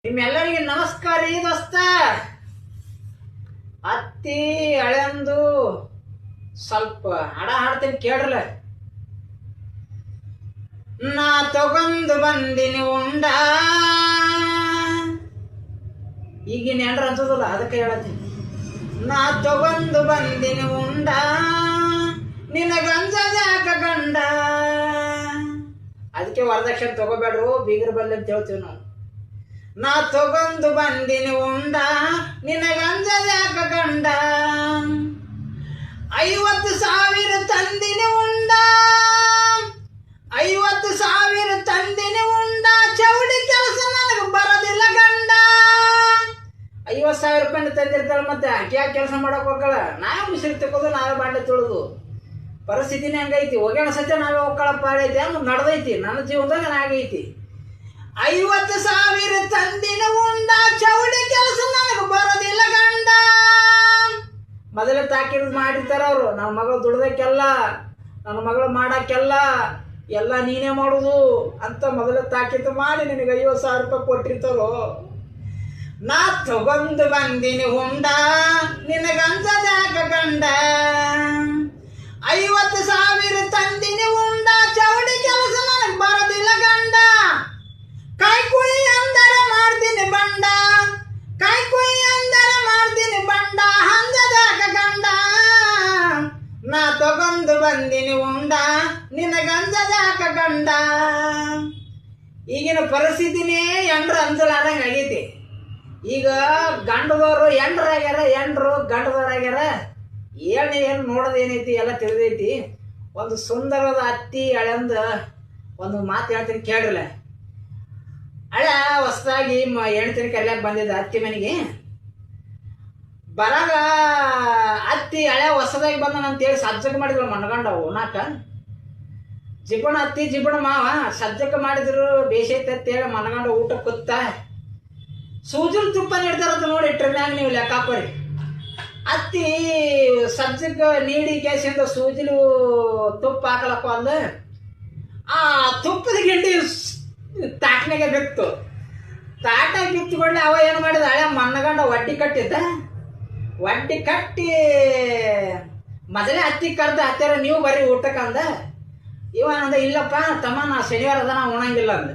ನಿಮ್ಮೆಲ್ಲರಿಗೆ ನಮಸ್ಕಾರ ರೀ ದೋಸ್ತ. ಅತ್ತಿ ಹಳೆಂದು ಸ್ವಲ್ಪ ಹಾಡ ಹಾಡ್ತೀನಿ ಕೇಳ್ರಲ್ಲ. ನಾ ತಗೊಂಡು ಬಂದಿನಿ ಉಂಡ, ಈಗಿನ ಎಂಡ್ರ ಅನ್ಸೋದಲ್ಲ ಅದಕ್ಕೆ ಹೇಳತ್ತೀನಿ. ನಾ ತಗೊಂಡು ಬಂದಿನಿ ಉಂಡ, ನಿನಗಂಜದ್ಯಾಕ ಗಂಡ. ಅದಕ್ಕೆ ವರದಕ್ಷಿಣೆ ತಗೋಬೇಡ್ರು, ಬೀಗರ ಬಲ್ಲಿ ಅಂತ ಹೇಳ್ತೀವಿ ನಾವು. ನಾ ತಗೊಂಡು ಬಂದಿನಿ ಉಂಡ, ನಿನಗಂಜದ್ಯಾಕ ಗಂಡ. 50,000 ತಂದಿನಿ ಉಂಡ, 50,000 ತಂದಿನಿ ಉಂಡ. ಚೌಡಿ ಕೆಲಸ ನನಗೆ ಬರೋದಿಲ್ಲ ಗಂಡ. 50,000 ರೂಪಾಯಿ ತಂದಿರ್ತಾಳೆ, ಮತ್ತೆ ಆಕೆ ಯಾಕೆ ಕೆಲಸ ಮಾಡಕ್ ಹೋಗಲ್ಲ? ನಾವೇ ಮಿಸ್ರಿ ತಗೋದು, ನಾವೇ ಬಾಂಡೆ ತೊಳೆದು. ಪರಿಸ್ಥಿತಿನೇ ಹಂಗೈತಿ. ಒಗ್ಯಾಣ ಸತ್ಯ ನಾವೇ ಹೋಗ್ಕೊಳಪ್ಪ ಐತಿ, ಹಂಗೆ ನಡೆದೈತಿ ನನ್ನ ಜೀವನದಾಗ ಆಗೈತಿ. 50,000 ತಂದಿನ ಉಂಡ, ಚೌಡಿ ಕೆಲಸ ನನಗೆ ಬರೋದಿಲ್ಲ ಗಂಡ. ಮೊದಲೇ ತಾಕಿದ್ ಮಾಡಿರ್ತಾರ ಅವರು, ನನ್ನ ಮಗಳು ದುಡ್ದಕ್ಕೆಲ್ಲ, ನನ್ನ ಮಗಳು ಮಾಡಕ್ಕೆಲ್ಲ ಎಲ್ಲ ನೀನೇ ಮಾಡುದು ಅಂತ ಮೊದಲೇ ತಾಕಿದ್ ಮಾಡಿ ನಿನಗೆ 50,000 ರೂಪಾಯಿ ಕೊಟ್ಟಿರ್ತಾರೋ. ನಾ ತಗೊಂಡು ಬಂದಿನಿ ಉಂಡ, ನಿನಗಂಜದ್ಯಾಕ ಗಂಡ. 50,000 ತಂದಿನಿ ಉಂಡ, ಚೌಡಿ ಕೆಲಸ ನನಗೆ ಬರೋದಿಲ್ಲ ಗಂಡ. ಕಾಯಿ ಕುಯಿ ಅಂದರೆ ಮಾಡ್ತೀನಿ ಬಂಡ, ಕಾಯಿ ಕುಯಿ ಅಂದರೆ ಮಾಡ್ತೀನಿ ಬಂಡ. ಹಂಗದ್ಯಾಕ ಗಂಡ. ನಾ ತಗೊಂಡು ಬಂದಿನಿ ಉಂಡ, ನಿನಗಂಜದ್ಯಾಕ ಗಂಡ. ಈಗಿನ ಪರಿಸ್ಥಿತಿನೇ ಎಂಡ್ರ ಅಂಜಲಾದಂಗೆ ಆಗೈತಿ. ಈಗ ಗಂಡದವರು ಎಂಡ್ರಾಗ್ಯಾರ, ಎಂಡ್ರು ಗಂಡದವ್ರಾಗ್ಯಾರ. ಏನು ನೋಡೋದೇನೈತಿ ಎಲ್ಲ ತಿಳಿದೈತಿ. ಒಂದು ಸುಂದರವಾದ ಅತ್ತಿ ಹಳೆಂದ ಒಂದು ಮಾತು ಹೇಳ್ತೀನಿ ಕೇಳ್ರಲ್ಲ. ಹಳೆ ಹೊಸದಾಗಿ ಹೆಣ್ತಿನ ಕರ್ಯಾಕ ಬಂದಿದ್ದ ಅತ್ತಿ ಮನೆಗೆ. ಬರಾಗ ಅತ್ತಿ ಹಳೆ ಹೊಸದಾಗಿ ಬಂದನಂತೇಳಿ ಸಜ್ಜಕ ಮಾಡಿದ್ರು ಮನಗಂಡ ಉಣಾಕ. ಜಿಬಣ ಅತ್ತಿ ಜಿಬಣ ಮಾವ ಸಜ್ಜಕ ಮಾಡಿದ್ರು, ಬೇಸೈತೆ ಅಂತೇಳಿ ಮನಗಂಡ ಊಟ ಕೂತ ಸೂಜಿನ ತುಪ್ಪ ನೀಡ್ತಾರಂತ ನೋಡಿ ಟ್ರಮ್ಯಾಗ ನೀವು ಲೆಕ್ಕ ಹಾಕೋರಿ. ಅತ್ತಿ ಸಜ್ಜಕ ನೀಡಿ ಕೇಸಿಂದ ಸೂಜಿಲು ತುಪ್ಪ ಹಾಕಲಕ್ಕ ಅಂದ. ಆ ತುಪ್ಪದ ಗಿಂಡಿ ತಾಟ್ನಾಗೆ ಬಿತ್ತು. ತಾಟಾಗಿ ಬಿತ್ತುಕೊಳ್ಳಿ ಅವ ಏನು ಮಾಡಿದ, ಹಳೆ ಮನ್ನಗಂಡ ಒಡ್ಡಿ ಕಟ್ಟಿದ್ದ. ಒಡ್ಡಿ ಕಟ್ಟಿ ಮೊದಲೇ ಅತ್ತಿ ಕರ್ದ, ಹತ್ತಾರ ನೀವು ಬರ್ರಿ ಊಟಕ್ಕಂದ. ಇವ ಅಂದ, ಇಲ್ಲಪ್ಪ ತಮ್ಮ ನಾ ಶನಿವಾರ ಅದ, ನಾ ಉಣಂಗಿಲ್ಲ ಅಂದ.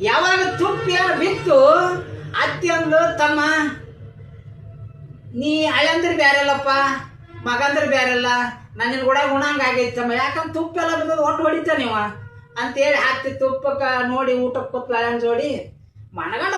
ಯಾವಾಗ ತುಪ್ಪ ಏನು ಬಿತ್ತು, ಅತ್ತಿ ಅಂದ್ಲು, ತಮ್ಮ ನೀ ಹಳೆಂದ್ರೆ ಬ್ಯಾರೆಲ್ಲಪ್ಪ, ಮಗಂದ್ರೆ ಬ್ಯಾರೆಲ್ಲ, ನನ್ನ ಕೂಡ ಉಣಂಗ ಆಗೈತಿ ತಮ್ಮ. ಯಾಕಂದ್ರೆ ತುಪ್ಪ ಎಲ್ಲ ಬಿದ್ದದ, ಒಟ್ಟು ಹೊಡಿತ ನೀವ ಅಂತೇಳಿ ಹಾಕ್ತಿ ತುಪ್ಪಕ್ಕೆ ನೋಡಿ ಊಟಕ್ಕೆ ಕೂತ್ ಹಳೆನ್ ಜೋಡಿ. ಮನಗಂಡ